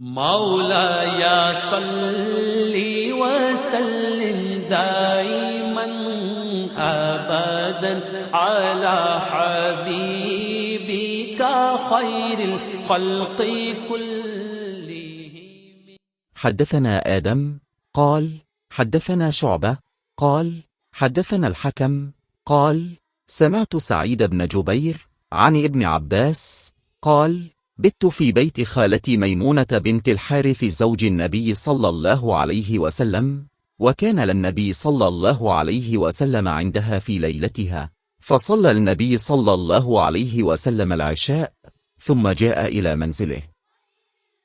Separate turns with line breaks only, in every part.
مولاي صل وسلم دائما ابدا على حبيبك خير الخلق كلهم.
حدثنا آدم قال حدثنا شعبة قال حدثنا الحكم قال سمعت سعيد بن جبير عن ابن عباس قال بت في بيت خالتي ميمونة بنت الحارث زوج النبي صلى الله عليه وسلم، وكان للنبي صلى الله عليه وسلم عندها في ليلتها، فصلى النبي صلى الله عليه وسلم العشاء ثم جاء إلى منزله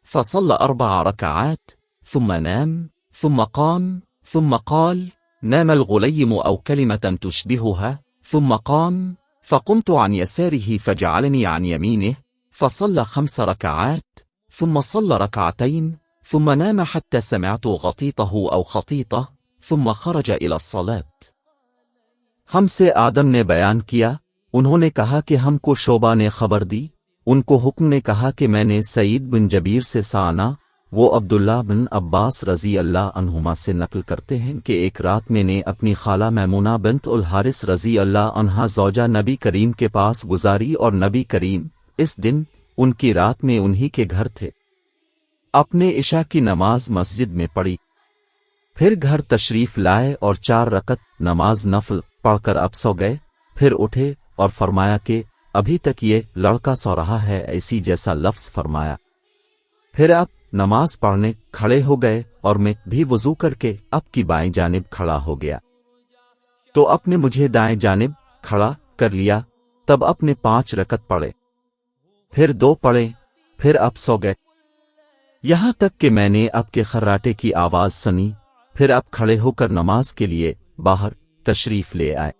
فصلى 4 ركعات ثم نام ثم قام ثم قال نام الغليم أو كلمة تشبهها، ثم قام فقمت عن يساره فجعلني عن يمينه فصلى 5 ركعات ثم صلى 2 ركعتين ثم نام حتى سمعت غطيطه أو خطيطه ثم خرج إلى الصلاة. ہم سے آدم نے بیان کیا، انہوں نے کہا کہ ہم کو شعبہ نے خبر دی، ان کو حکم نے کہا کہ میں نے سعید بن جبیر سے سانا، وہ عبداللہ بن عباس رضی اللہ عنہما سے نقل کرتے ہیں کہ ایک رات میں نے اپنی خالہ میمونہ بنت الحارث رضی اللہ عنہا زوجہ نبی کریم کے پاس گزاری اور نبی کریم اس دن ان کی رات میں انہی کے گھر تھے، اپنے عشاء کی نماز مسجد میں پڑھی، پھر گھر تشریف لائے اور 4 رکعت نماز نفل پڑھ کر اب سو گئے، پھر اٹھے اور فرمایا کہ ابھی تک یہ لڑکا سو رہا ہے، ایسی جیسا لفظ فرمایا، پھر اب نماز پڑھنے کھڑے ہو گئے اور میں بھی وضو کر کے اب کی بائیں جانب کھڑا ہو گیا، تو اب نے مجھے دائیں جانب کھڑا کر لیا، تب اپنے 5 رکعت پڑھے، پھر 2 پڑھے، پھر اب سو گئے، یہاں تک کہ میں نے اب کے خراٹے کی آواز سنی، پھر اب کھڑے ہو کر نماز کے لیے باہر تشریف لے آئے۔